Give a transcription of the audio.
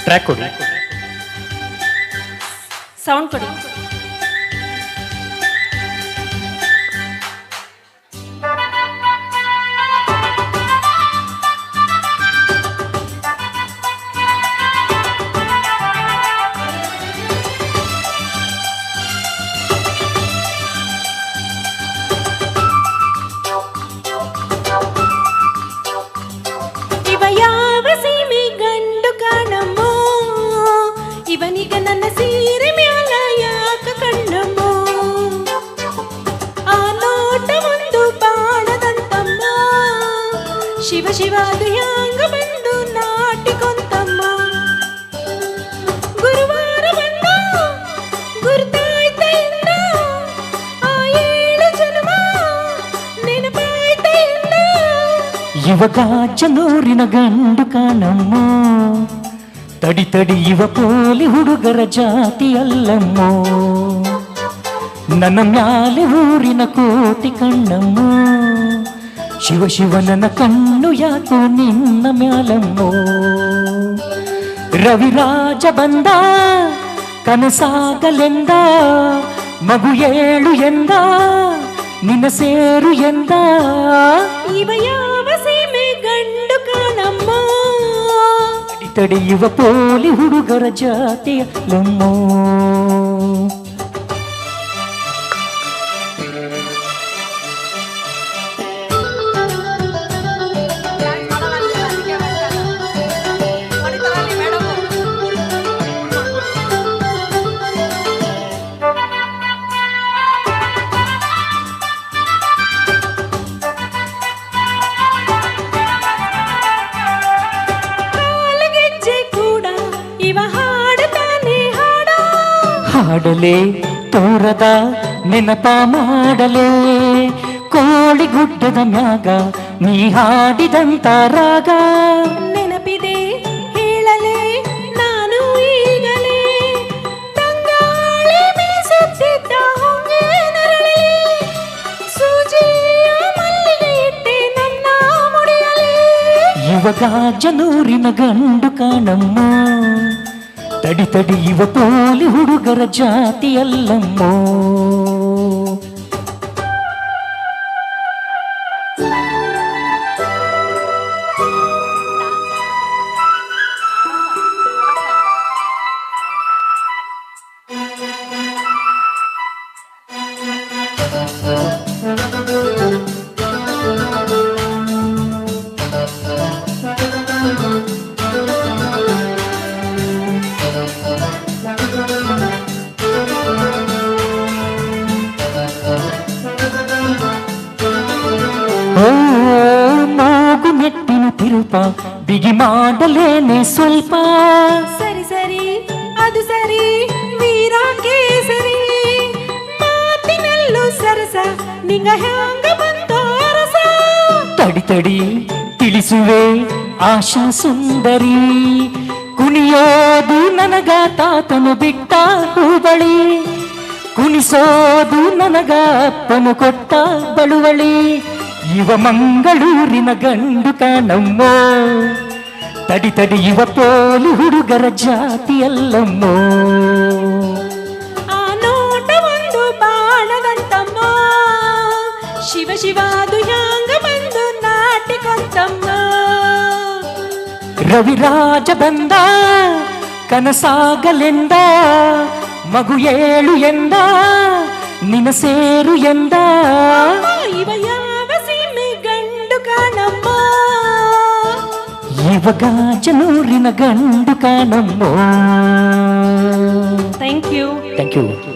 Track ಕೊಡಿ, sound ಕೊಡಿ. ಯಾವ ಸೀಮೆ ಗಂಡು ಕಾಣಮ್ಮೋ, ಇವನಿಗ ನನ್ನ ಸೀರೆ ಮ್ಯಾಲ ಯಾಕ ಕಣ್ಣಮ್ಮೋ, ಆ ನೋಟ ಒಂದು ಬಾಣದಂತಮ್ಮ, ಶಿವ ಶಿವ ಅದು ಹ್ಯಾಂಗ ಬಂದು ನಾಟಿಕೊಂತಮ್ಮ. ಗುರುವಾರ ಬಂದ ಗುರುತಾಯ್ತ ಎಂದ, ಆ 7 ಜನ್ಮ ನೆನಪಾಯ್ತ ಎಂದ. ಇವಾಗ ಚನ್ನೂರಿನ ಗಂಡು ಕಾಣಮ್ಮ, ತಡಿ ತಡಿ ಇವ ಪೋಲಿ ಹುಡುಗರ ಜಾತಿ ಅಲ್ಲಮ್ಮೋ, ನನ್ನ ಮ್ಯಾಲೆ ಊರಿನ ಕೋಟಿ ಕಣ್ಣಮ್ಮ, ಶಿವ ಶಿವ ನನ್ನ ಕಣ್ಣು ಯಾಕೋ ನಿನ್ನ ಮ್ಯಾಲಮ್ಮೋ. ರವಿರಾಜ ಬಂದ ಕನಸಾಗಲೆಂದ, ಮಗು ಏಳು ಎಂದ, ನಿನ್ನ ಸೇರು ಎಂದ. ಇವ ಯಾವ ಸೀಮೆ ಗಂಡು ಕಾಣಮ್ಮ, ತಡೆಯುವ ಪೋಲಿ ಹುಡುಗರ ಜಾತಿಯ ಲಮ್ಮೋ. ಹಾಡಲೇ ತೋರದ ನೆನಪ ಮಾಡಲೇ, ಕೋಳಿಗುಡ್ಡದ ಮ್ಯಾಗ ನೀ ಹಾಡಿದಂತ ರಾಗ ನೆನಪಿದೆ ಹೇಳಲೇ ನಾನು ಈಗಲೇ, ತಂಗಾಳಿ ಬೀಸುತ್ತಿದ್ದ ಹೊಂಗೆ ನರಳಲಿ, ಸೂಜಿಯ ಮಲ್ಲಿಗೆ ಇಟ್ಟೆ ನನ್ನ ಮುಡಿಯಲಿ. ಇವಾಗ ಜನೂರಿನ ಗಂಡು ಕಾಣಮ್ಮ, ತಡಿ ತಡಿ ಇವ ಪೋಲಿ ಹುಡುಗರ ಜಾತಿ ಅಲ್ಲಮ್ಮೋ. ಮೂಗು ಮೆಟ್ಟಿನ ತಿರುಪ ಬಿಗಿ ಮಾಡಲೇನೆ ಸ್ವಲ್ಪ, ಸರಿ ಸರಿ ಅದು ಸರಿ ವೀರ ಕೇಸರಿ, ಮಾತಿನಲ್ಲೂ ಸರಸ ನಿಂಗ ಹ್ಯಾಂಗ ಬಂತೋ ರಸ. ತಡಿ ತಡಿ ತಿಳಿಸುವೆ ಆಶಾ ಸುಂದರಿ, ಕುಣಿಯೋದು ನನಗ ತಾತನು ಬಿಟ್ಟ ಹೂಬಳಿ, ಕುಣಿಸೋದು ನನಗ ಅಪ್ಪನು ಕೊಟ್ಟ ಬಳುವಳಿ. ಇವ ಮಂಗಳೂರಿನ ಗಂಡು ಕಾಣಮ್ಮೋ, ತಡಿ ತಡಿ ಇವ ಪೋಲಿ ಹುಡುಗರ ಜಾತಿ ಅಲ್ಲಮ್ಮೋ. ಆ ನೋಟ ಒಂದು ಬಾಣದಂತಮ್ಮ, ಶಿವ ಶಿವ ಅದು ಹ್ಯಾಂಗ ಬಂದು ನಾಟಿಕೊಂತಮ್ಮ. ರವಿರಾಜ ಬಂದ ಕನಸಾಗಲೆಂದ, ಮಗು ಏಳು ಎಂದ, ನಿನ ಸೇರು ಎಂದ. ಇವ ಯಾವ ಸೀಮೆ ಗಂಡು ಕಾಣಮ್ಮ, ಇವಾಗ ಜನೂರಿನ ಗಂಡು ಕಾಣಮ್ಮೋ. Thank you. Thank you.